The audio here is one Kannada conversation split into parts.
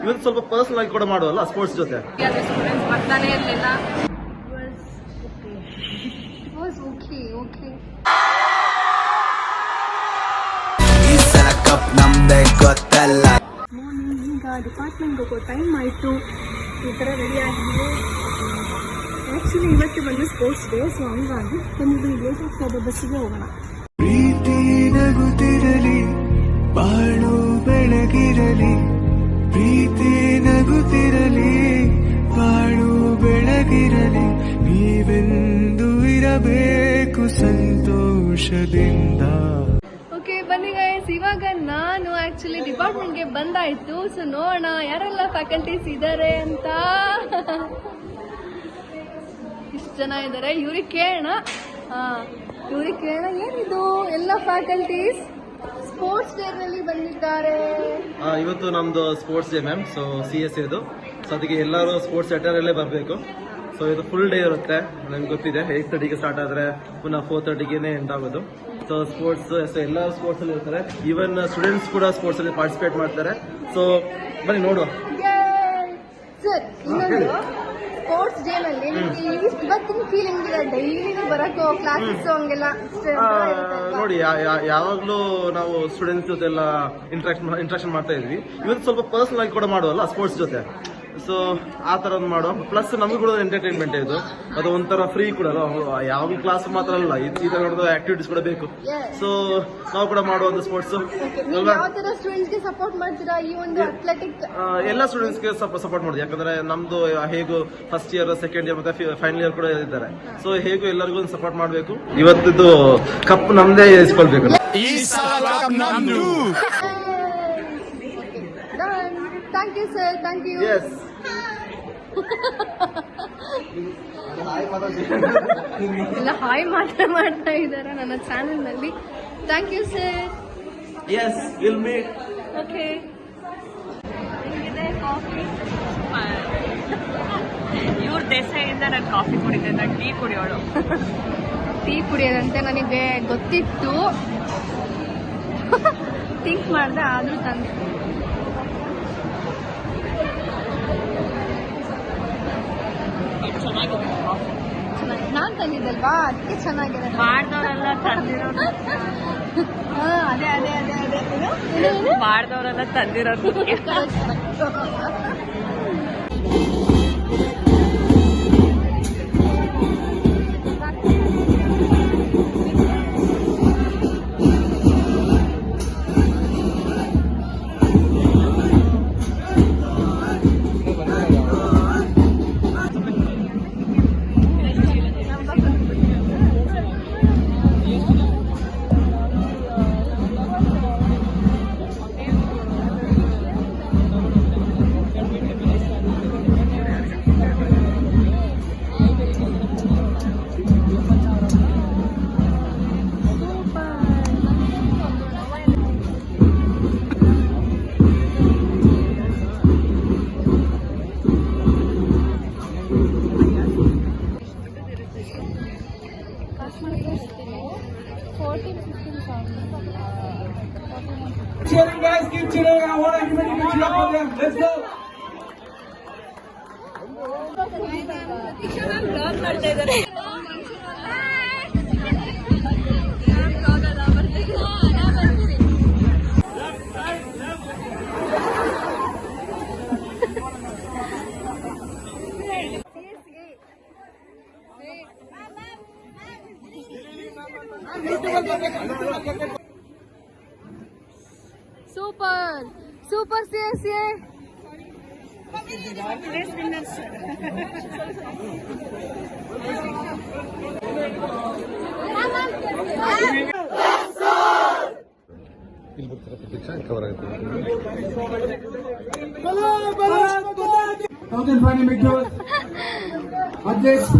ಇವತ್ತು ಸ್ವಲ್ಪ ಪರ್ಸನಲ್ ಆಗಿ ಕೂಡ ಮಾಡುವಲ್ಲ ಸ್ಪೋರ್ಟ್ಸ್ ಜೊತೆ. ಸ್ಟೂಡೆಂಟ್ಸ್ ಬರ್ತಾನೆ ಇರಲಿಲ್ಲ. ಈಗ ಡಿಪಾರ್ಟ್ಮೆಂಟ್ ಹೋಗೋ ಟೈಮ್ ಆಯಿತು. ಈ ಥರ ರೆಡಿ ಆಗಿದ್ವಿ. ಆ್ಯಕ್ಚುಲಿ ಇವತ್ತು ಬಂದು ಸ್ಪೋರ್ಟ್ಸ್ ಡೇ, ಸೊ ಹಂಗಾಗಿ ನಮಗೆ ಲೇಟ್ ಆಗ್ತಾ ಇದೆ, ಬಸ್ಸಿಗೆ ಹೋಗೋಣ. ಪ್ರೀತಿ ನಗುತ್ತಿರಲಿ, ಬಾಳು ಬೆಳಗಿರಲಿ, ಪ್ರೀತಿ ನಗುತ್ತಿರಲಿ, ಬಾಳು ಬೆಳಗಿರಲಿ, ನೀವೆಂದು ಇರಬೇಕು ಸಂತೋಷದಿಂದ. ಓಕೆ ಬನ್ನಿ ಗೈಸ್, ಇವಾಗ ನಾನು ಆಕ್ಚುಲಿ ಡಿಪಾರ್ಟ್ಮೆಂಟ್ಗೆ ಬಂದಾಯ್ತು. ಸೊ ನೋಡೋಣ ಯಾರೆಲ್ಲ ಫ್ಯಾಕಲ್ಟೀಸ್ ಇದ್ದಾರೆ ಅಂತ. ಇಷ್ಟು ಜನ ಇದ್ದಾರೆ. ಇವ್ರಿಗೆ ಕೇಳೋಣ. ಏನಿದು ಎಲ್ಲ ಫ್ಯಾಕಲ್ಟೀಸ್ ಸ್ಪೋರ್ಟ್ಸ್ ಡೇ ನಲ್ಲಿ ಬಂದಿದ್ದಾರೆ. ಇವತ್ತು ನಮ್ದು sports day ma'am. So CS ಇದು. ಸೊ ಅದಕ್ಕೆ ಎಲ್ಲರೂ ಸ್ಪೋರ್ಟ್ಸ್ ಅಟೈರಲ್ಲೇ ಬರಬೇಕು. ಸೊ ಇದು ಫುಲ್ ಡೇ ಇರುತ್ತೆ. ನಮ್ಗೆ ಗೊತ್ತಿದೆ 8:30ಗೆ ಸ್ಟಾರ್ಟ್ ಆದ್ರೆ ಪುನಃ 4:30ಗೆ ಎಂಡ್ ಆಗೋದು. ಸೊ ಸ್ಪೋರ್ಟ್ಸ್ ಎಲ್ಲರೂ ಸ್ಪೋರ್ಟ್ಸ್ ಅಲ್ಲಿ ಇರ್ತಾರೆ. ಈವನ್ ಸ್ಟೂಡೆಂಟ್ಸ್ ಕೂಡ ಸ್ಪೋರ್ಟ್ಸ್ ಅಲ್ಲಿ ಪಾರ್ಟಿಸಿಪೇಟ್ ಮಾಡ್ತಾರೆ. ಸೊ ಬನ್ನಿ ನೋಡುವ. ಸರ್ ಸ್ಪೋರ್ಟ್ಸ್ ಡೇ ನಲ್ಲಿ ಇವತ್ತಿನ ಫೀಲಿಂಗ್ ಇದೆ. ಡೈಲಿ ಬರಕ್ಕೋ ಕ್ಲಾಸಸ್ ಹಂಗೆಲ್ಲ ನೋಡಿ, ಯಾವಾಗ್ಲೂ ನಾವು ಸ್ಟೂಡೆಂಟ್ಸ್ ಜೊತೆ ಎಲ್ಲ ಇಂಟ್ರಾಕ್ಷನ್ ಮಾಡ್ತಾ ಇದ್ವಿ. ಇವತ್ತು ಸ್ವಲ್ಪ ಪರ್ಸನಲ್ ಆಗಿ ಕೂಡ ಮಾಡುವಲ್ಲ ಸ್ಪೋರ್ಟ್ಸ್ ಜೊತೆ. ಸೊ ಆ ತರ ಒಂದು ಮಾಡುವ. ಪ್ಲಸ್ ನಮಗೂ ಕೂಡ ಎಂಟರ್ಟೈನ್ಮೆಂಟ್ ಇದು. ಅದು ಒಂಥರ ಫ್ರೀ ಕೂಡ ಅಲ್ಲ. ಯಾವ ಕ್ಲಾಸ್ ಮಾತ್ರ ಅಲ್ಲ, ಈ ತರ ಆಕ್ಟಿವಿಟೀಸ್ ಕೂಡ ಬೇಕು. ಸೊ ನಾವು ಕೂಡ ಮಾಡುವ ಒಂದು ಸ್ಪೋರ್ಟ್ಸ್. ಸಪೋರ್ಟ್ ಮಾಡ್ತೀರಾ ಈ ಒಂದು ಅಥ್ಲೆಟಿಕ್? ಎಲ್ಲ ಸ್ಟೂಡೆಂಟ್ಸ್ಗೆ ಸಪೋರ್ಟ್ ಮಾಡೋದು. ಯಾಕಂದ್ರೆ ನಮ್ದು ಹೇಗೂ ಫಸ್ಟ್ ಇಯರ್, ಸೆಕೆಂಡ್ ಇಯರ್ ಮತ್ತೆ ಫೈನಲ್ ಇಯರ್ ಕೂಡ ಇದ್ದಾರೆ. ಸೊ ಹೇಗೂ ಎಲ್ಲರಿಗೂ ಒಂದು ಸಪೋರ್ಟ್ ಮಾಡಬೇಕು. ಇವತ್ತಿದ್ದು ಕಪ್ ನಮ್ದೇ ಇಸ್ಕೊಳ್ಬೇಕು. Thank you sir, thank you. ಎಲ್ಲ ಹಾಯ್ ಮಾತ್ರ ಮಾಡ್ತಾ ಇದ್ದಾರೆ ನನ್ನ ಚಾನೆಲ್ ನಲ್ಲಿ. Thank you sir. Okay, coffee ಇವ್ರ ದೇಸಾಯಿಂದ ನಾನು ಕಾಫಿ ಕುಡಿದೆ, ನಾನು ಟೀ ಕುಡಿಯೋಳು. ಟೀ ಕುಡಿಯೋದಂತೆ ನನಗೆ ಗೊತ್ತಿತ್ತು. ಥಿಂಕ್ ಮಾಡಿದೆ, ಆದ್ರೂ ತಂದೆ. ನಾನ್ ತಂದಿದ್ದಲ್ವಾ, ಅದಕ್ಕೆ ಚೆನ್ನಾಗಿದೆ. ಮಾಡ್ದವರೆಲ್ಲ ತಂದಿರೋದು. ಅದೇ ಅದೇ ಅದೇ ಅದೇ ಮಾಡ್ದವರೆಲ್ಲ ತಂದಿರೋದು. Cheering guys, keep cheering. I want everybody to cheer for them. Let's go. ಮಾಡ್ತಾ ಇದ್ದಾರೆ. Super super CSA.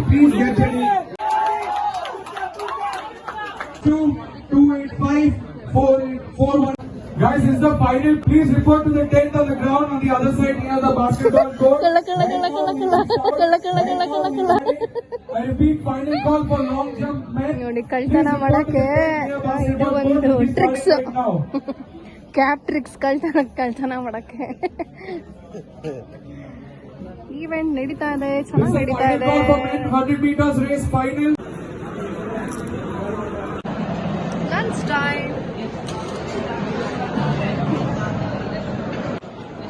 Please get ready. 2-2-8-5 4-4-1. Guys, this is the final. Please report to the tent on the ground on the other side near the basketball court. I repeat, final call for long jump men. ನೋಡಿ, ಕಳ್ತನ ಮಾಡಕ್ಕೆ ಇದು ಒಂದು ಟ್ರಿಕ್ಸ್. ಕ್ಯಾಪ್ಟ್ರಿಕ್ಸ್ ಕಳ್ತನ ಮಾಡಕ್ಕೆ ಈವೆಂಟ್ ನಡೀತಾ ಇದೆ, This ಚೆನ್ನಾಗಿ is the ನಡೀತಾ final ಇದೆ. call for men 100 meters race final. Lunch time.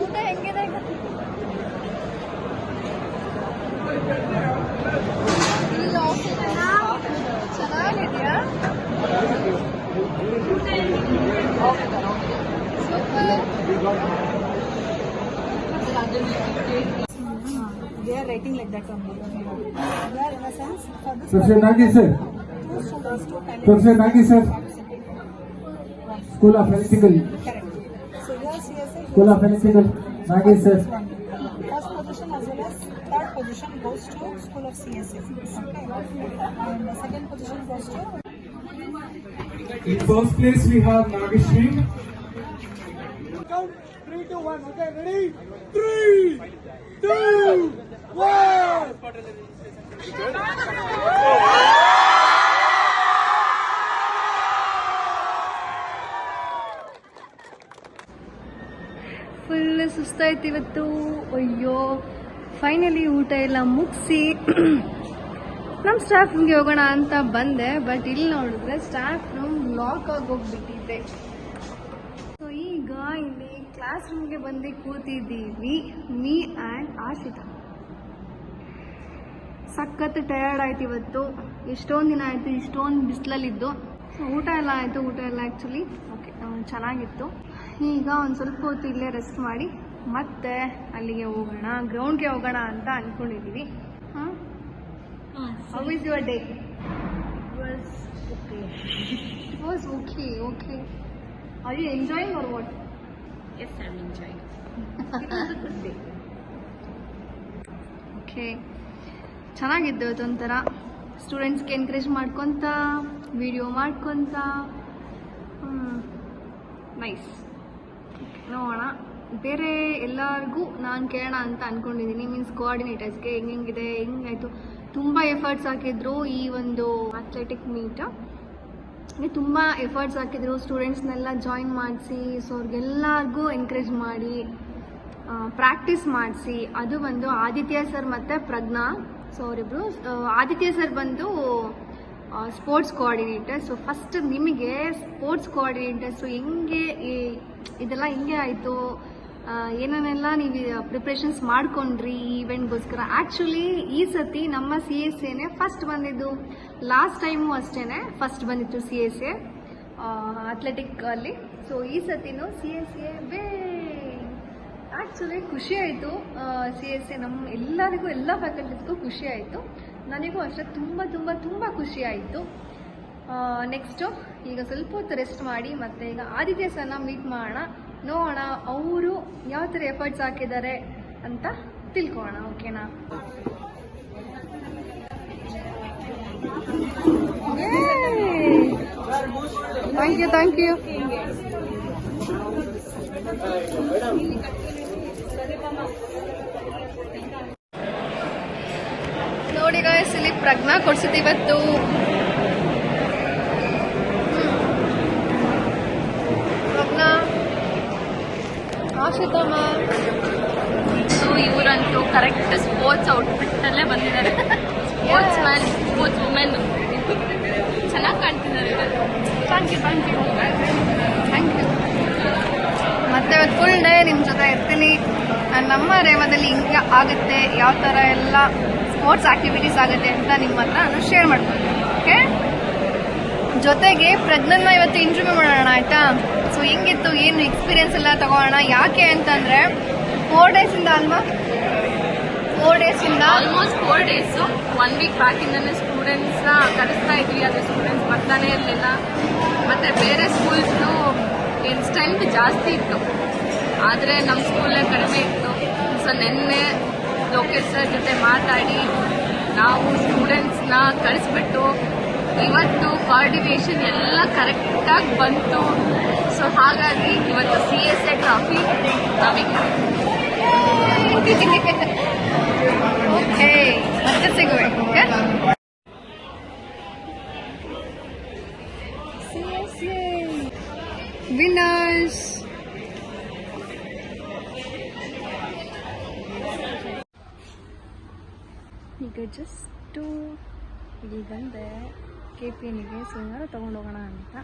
ಊಟ ಹೆಂಗಿದೆ? ಇಲ್ಲಿ ಆಫೀಸ್ ಎಲ್ಲ ಚೆನ್ನಾಗಿದೆಯಾ? They are writing like that only. They are in a sense for this Professor Nagi sir. two students to kind Professor Nagi sir. School of Electrical. correct. So here CSA School of Electrical. Nagi sir. first position as well as third position goes to School of CSA. Okay. And the second position goes to In first place we have Nageshri. Count 3, 2, 1. Okay, ready? 3, 2, 1. Full ಸುಸ್ತಾಯ್ತು ಇವತ್ತು. ಅಯ್ಯೋ, ಫೈನಲಿ ಊಟ ಎಲ್ಲ ಮುಗಿಸಿ ನಮ್ಮ ಸ್ಟಾಫ್ ರೂಮ್ಗೆ ಹೋಗೋಣ ಅಂತ ಬಂದೆ. ಬಟ್ ಇಲ್ಲಿ ನೋಡಿದ್ರೆ ಸ್ಟಾಫ್ ರೂಮ್ ಲಾಕ್ ಆಗಿ ಹೋಗ್ಬಿಟ್ಟಿದೆ. ಸೊ ಈಗ ಇಲ್ಲಿ ಕ್ಲಾಸ್ ರೂಮ್ಗೆ ಬಂದು ಕೂತಿದ್ದೀವಿ, ಮೀ ಆ್ಯಂಡ್ ಆಶಿತಾ. ಸಖತ್ ಟಯರ್ಡ್ ಆಯ್ತು ಇವತ್ತು. ಎಷ್ಟೊಂದು ದಿನ ಆಯಿತು ಇಷ್ಟೊಂದು ಬಿಸಿಲಲ್ಲಿದ್ದು. ಸೊ ಊಟ ಎಲ್ಲ ಆಯಿತು. ಊಟ ಎಲ್ಲ ಆ್ಯಕ್ಚುಲಿ ಓಕೆ ಚೆನ್ನಾಗಿತ್ತು. ಈಗ ಒಂದು ಸ್ವಲ್ಪ ಹೊತ್ತು ಇಲ್ಲೇ ರೆಸ್ಟ್ ಮಾಡಿ ಮತ್ತೆ ಅಲ್ಲಿಗೆ ಹೋಗೋಣ, ಗ್ರೌಂಡ್ಗೆ ಹೋಗೋಣ ಅಂತ ಅಂದ್ಕೊಂಡಿದ್ದೀವಿ. ಹಾಂ, how is your day? It was okay. Are you enjoying or what? Yes, I'm enjoying. It was a good day. Okay. ಚೆನ್ನಾಗಿದ್ದು ಒಂಥರ ಸ್ಟೂಡೆಂಟ್ಸ್ಗೆ ಎನ್ಕರೇಜ್ ಮಾಡ್ಕೊತ, ವಿಡಿಯೋ ಮಾಡ್ಕೊತ, ನೈಸ್. ನೋಡೋಣ, ಬೇರೆ ಎಲ್ಲರಿಗೂ ನಾನು ಕೇಳೋಣ ಅಂತ ಅಂದ್ಕೊಂಡಿದ್ದೀನಿ. ಮೀನ್ಸ್ ಕೋಆರ್ಡಿನೇಟರ್ಸ್ಗೆ ಹೆಂಗಿದೆ, ಹೆಂಗಾಯಿತು. ತುಂಬ ಎಫರ್ಟ್ಸ್ ಹಾಕಿದ್ರು ಈ ಒಂದು ಅಥ್ಲೆಟಿಕ್ ಮೀಟ್. ತುಂಬ ಎಫರ್ಟ್ಸ್ ಹಾಕಿದ್ರು, ಸ್ಟೂಡೆಂಟ್ಸ್ನೆಲ್ಲ ಜಾಯಿನ್ ಮಾಡಿಸಿ, ಸೊ ಅವ್ರಿಗೆಲ್ಲರಿಗೂ ಎನ್ಕರೇಜ್ ಮಾಡಿ ಪ್ರಾಕ್ಟೀಸ್ ಮಾಡಿಸಿ. ಅದು ಬಂದು ಆದಿತ್ಯ ಸರ್ ಮತ್ತು ಪ್ರಜ್ಞಾ, ಸೊ ಅವರಿಬ್ಬರು. ಆದಿತ್ಯ ಸರ್ ಬಂದು ಸ್ಪೋರ್ಟ್ಸ್ ಕೋಆರ್ಡಿನೇಟರ್. ಸೊ ಫಸ್ಟ್ ನಿಮಗೆ ಸ್ಪೋರ್ಟ್ಸ್ ಕೋಆರ್ಡಿನೇಟರ್ಸು ಹೆಂಗೆ ಇದೆಲ್ಲ ಹೆಂಗೆ ಆಯಿತು, ಏನೇನೆಲ್ಲ ನೀವು ಪ್ರಿಪ್ರೇಷನ್ಸ್ ಮಾಡ್ಕೊಂಡ್ರಿ ಈ ಇವೆಂಟ್ಗೋಸ್ಕರ. ಆ್ಯಕ್ಚುಲಿ ಈ ಸತಿ ನಮ್ಮ ಸಿ ಎಸ್ ಎನೇ ಫಸ್ಟ್ ಬಂದಿದ್ದು. ಲಾಸ್ಟ್ ಟೈಮು ಅಷ್ಟೇ ಫಸ್ಟ್ ಬಂದಿತ್ತು ಸಿ ಎಸ್ ಎ ಅಥ್ಲೆಟಿಕ್ ಅಲ್ಲಿ. ಸೊ ಈ ಸತಿನೂ ಸಿ ಎಸ್ ಎ ಆ್ಯಕ್ಚುಲಿ ಖುಷಿ ಆಯಿತು. ಸಿ ಎಸ್ ಎ ನಮ್ಮ ಎಲ್ಲರಿಗೂ, ಎಲ್ಲ ಫ್ಯಾಕಲ್ಟೀಸ್ಗೂ ಖುಷಿ ಆಯಿತು. ನನಗೂ ಅಷ್ಟೇ ತುಂಬ ತುಂಬ ತುಂಬ ಖುಷಿ ಆಯಿತು. ನೆಕ್ಸ್ಟು ಈಗ ಸ್ವಲ್ಪ ಹೊತ್ತು ರೆಸ್ಟ್ ಮಾಡಿ ಮತ್ತೆ ಈಗ ಆದಿತ್ಯ ಸರ್ನ ಮೀಟ್ ಮಾಡೋಣ, ನೋಡೋಣ ಅವರು ಯಾವ ಥರ ಎಫರ್ಟ್ಸ್ ಹಾಕಿದ್ದಾರೆ ಅಂತ ತಿಳ್ಕೊಳ್ಳೋಣ. ಓಕೆನಾ? Thank you. ನೋಡಿ ಗಾಯ್ಸ್, ಇಲ್ಲಿ ಪ್ರಜ್ಞಾ ಕೊಡ್ಸಿದ್ದು ಇವತ್ತು. ಪ್ರಜ್ಞಾ, ಆಶಿತಮ್ಮ. ಸೊ ಇವರಂತೂ ಕರೆಕ್ಟ್ ಸ್ಪೋರ್ಟ್ಸ್ ಔಟ್ಫಿಟ್ಟಲ್ಲೇ ಬಂದಿದ್ದಾರೆ. ಸ್ಪೋರ್ಟ್ಸ್ ಮ್ಯಾನ್, ಸ್ಪೋರ್ಟ್ಸ್ ವುಮೆನ್ ಚೆನ್ನಾಗಿ ಕಾಣ್ತಿದ್ದಾರೆ. Thank you. ಮತ್ತೆ ಇವತ್ತು ಫುಲ್ ಡೇ ನಿಮ್ಮ ಜೊತೆ ಇರ್ತೀನಿ. ನಮ್ಮ ರೇವದಲ್ಲಿ ಹಿಂಗೆ ಆಗುತ್ತೆ, ಯಾವ ಥರ ಎಲ್ಲ ಸ್ಪೋರ್ಟ್ಸ್ ಆಕ್ಟಿವಿಟೀಸ್ ಆಗುತ್ತೆ ಅಂತ ನಿಮ್ಮ ಹತ್ರ ನಾನು ಶೇರ್ ಮಾಡ್ತೀನಿ. ಓಕೆ, ಜೊತೆಗೆ ಪ್ರಜ್ಞನ್ನ ಇವತ್ತು ಇಂಟರ್ವ್ಯೂ ಮಾಡೋಣ, ಆಯಿತಾ? ಸೊ ಹೆಂಗಿತ್ತು, ಏನು ಎಕ್ಸ್ಪೀರಿಯನ್ಸ್ ಎಲ್ಲ ತಗೋಣ. ಯಾಕೆ ಅಂತಂದರೆ 4 ಡೇಸಿಂದ ಅಲ್ವಾ, 4 ಡೇಸಿಂದ ಆಲ್ಮೋಸ್ಟ್ 4 ಡೇಸು 1 ವೀಕ್ ಬ್ಯಾಕಿಂದನೇ ಸ್ಟೂಡೆಂಟ್ಸ್ನ ಕರೆಸ್ತಾ ಇದ್ವಿ. ಆದರೆ ಸ್ಟೂಡೆಂಟ್ಸ್ ಬರ್ತಾನೆ ಇರಲಿಲ್ಲ. ಮತ್ತು ಬೇರೆ ಸ್ಕೂಲ್ಸ್ನು ಏನು ಸ್ಟ್ರೆಂತ್ ಜಾಸ್ತಿ ಇತ್ತು, ಆದರೆ ನಮ್ಮ ಸ್ಕೂಲೇ ಕಡಿಮೆ ಇತ್ತು. ಸೊ ನಿನ್ನೆ ಲೋಕೇಶ್ ಸರ್ ಜೊತೆ ಮಾತಾಡಿ ನಾವು ಸ್ಟೂಡೆಂಟ್ಸ್ನ ಕಳಿಸ್ಬಿಟ್ಟು ಇವತ್ತು ಕೋಆರ್ಡಿನೇಷನ್ ಎಲ್ಲ ಕರೆಕ್ಟಾಗಿ ಬಂತು. ಸೊ ಹಾಗಾಗಿ ಇವತ್ತು CSA ಟ್ರಾಫಿ ನಮಗೆ. ಓಕೆ, ಮತ್ತೆ ಸಿಗುವೆ. ಓಕೆ, ವಿನ್ನರ್ಸ್ ಈಗ ಜಸ್ಟು ಇಲ್ಲಿ ಬಂದೆ KPNಗೆ ಸೊ ಏನಾದ್ರು ತೊಗೊಂಡೋಗೋಣ ಅಂತ.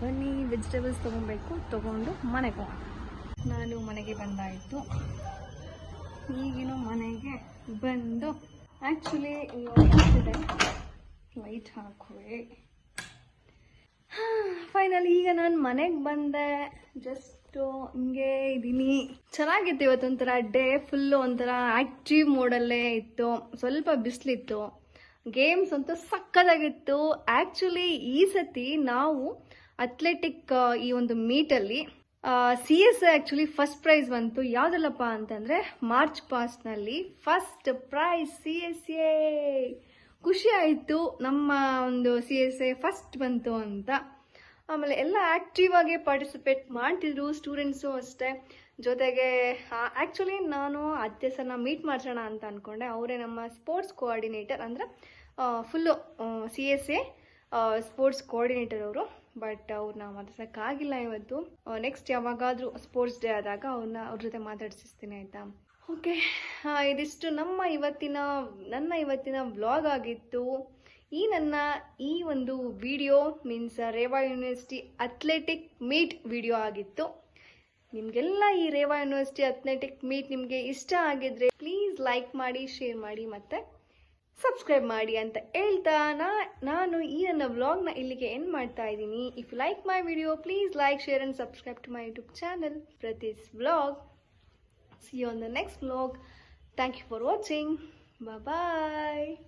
ಬನ್ನಿ ವೆಜಿಟೇಬಲ್ಸ್ ತೊಗೊಬೇಕು, ತೊಗೊಂಡು ಮನೆಗೆ ಹೋಗೋಣ. ನಾನು ಮನೆಗೆ ಬಂದಾಯಿತು. ಈಗಿನ ಮನೆಗೆ ಬಂದು ಆ್ಯಕ್ಚುಲಿ ಇದೆ ಲೈಟ್ ಹಾಕುವೆ. ಫೈನಲಿ ಈಗ ನಾನು ಮನೆಗೆ ಬಂದೆ. ಜಸ್ಟ್ ಹಿಂಗೆ ಇದ್ದೀನಿ. ಚೆನ್ನಾಗಿತ್ತು ಇವತ್ತೊಂಥರ ಡೇ. ಫುಲ್ಲು ಒಂಥರ ಆ್ಯಕ್ಟಿವ್ ಮೋಡಲ್ಲೇ ಇತ್ತು. ಸ್ವಲ್ಪ ಬಿಸಿಲಿತ್ತು. ಗೇಮ್ಸ್ ಅಂತೂ ಸಕ್ಕತ್ತಾಗಿತ್ತು. ಆ್ಯಕ್ಚುಲಿ ಈ ಸತಿ ನಾವು ಅಥ್ಲೆಟಿಕ್ ಈ ಒಂದು ಮೀಟಲ್ಲಿ CSA ಆ್ಯಕ್ಚುಲಿ ಫಸ್ಟ್ ಪ್ರೈಸ್ ಬಂತು. ಯಾವುದಲ್ಲಪ್ಪ ಅಂತಂದರೆ ಮಾರ್ಚ್ ಪಾಸ್ಟ್ನಲ್ಲಿ ಫಸ್ಟ್ ಪ್ರೈಸ್ CSA. ಖುಷಿ ಆಯಿತು ನಮ್ಮ ಒಂದು CSA ಫಸ್ಟ್ ಬಂತು ಅಂತ. ಆಮೇಲೆ ಎಲ್ಲ ಆ್ಯಕ್ಟಿವ್ ಆಗಿ ಪಾರ್ಟಿಸಿಪೇಟ್ ಮಾಡ್ತಿದ್ರು, ಸ್ಟೂಡೆಂಟ್ಸು ಅಷ್ಟೇ. ಜೊತೆಗೆ ಆ್ಯಕ್ಚುಲಿ ನಾನು ಅತ್ತೆ ಸರ್ನ ಮೀಟ್ ಮಾಡ್ಸೋಣ ಅಂತ ಅಂದ್ಕೊಂಡೆ. ಅವರೇ ನಮ್ಮ ಸ್ಪೋರ್ಟ್ಸ್ ಕೋಆರ್ಡಿನೇಟರ್, ಅಂದರೆ ಫುಲ್ಲು CSA ಸ್ಪೋರ್ಟ್ಸ್ ಕೋಆರ್ಡಿನೇಟರ್ ಅವರು. ಬಟ್ ಅವ್ರನ್ನ ಮಾತಾಡ್ಸೋಕ್ಕಾಗಿಲ್ಲ ಇವತ್ತು. ನೆಕ್ಸ್ಟ್ ಯಾವಾಗಾದರೂ ಸ್ಪೋರ್ಟ್ಸ್ ಡೇ ಆದಾಗ ಅವ್ರ ಜೊತೆ ಮಾತಾಡಿಸ್ತೀನಿ ಆಯಿತಾ. ಓಕೆ, ಇದಿಷ್ಟು ನನ್ನ ಇವತ್ತಿನ ವ್ಲಾಗ್ ಆಗಿತ್ತು. ಈ ಒಂದು video means Reva university athletic meet video ಆಗಿತ್ತು. ನಿಮಗೆಲ್ಲ ಈ ರೇವಾ ಯೂನಿವರ್ಸಿಟಿ ಅಥ್ಲೆಟಿಕ್ ಮೀಟ್ ನಿಮಗೆ ಇಷ್ಟ ಆಗಿದ್ರೆ ಪ್ಲೀಸ್ ಲೈಕ್ ಮಾಡಿ, ಶೇರ್ ಮಾಡಿ ಮತ್ತು ಸಬ್ಸ್ಕ್ರೈಬ್ ಮಾಡಿ ಅಂತ ಹೇಳ್ತಾ ನಾನು ಈ ನನ್ನ ವ್ಲಾಗ್ನ ಇಲ್ಲಿಗೆ ಎಂಡ್ ಮಾಡ್ತಾ ಇದ್ದೀನಿ. If you like my video please like, share and subscribe to my YouTube channel Prati's Vlog. See you on the next vlog. Thank you for watching. Bye bye.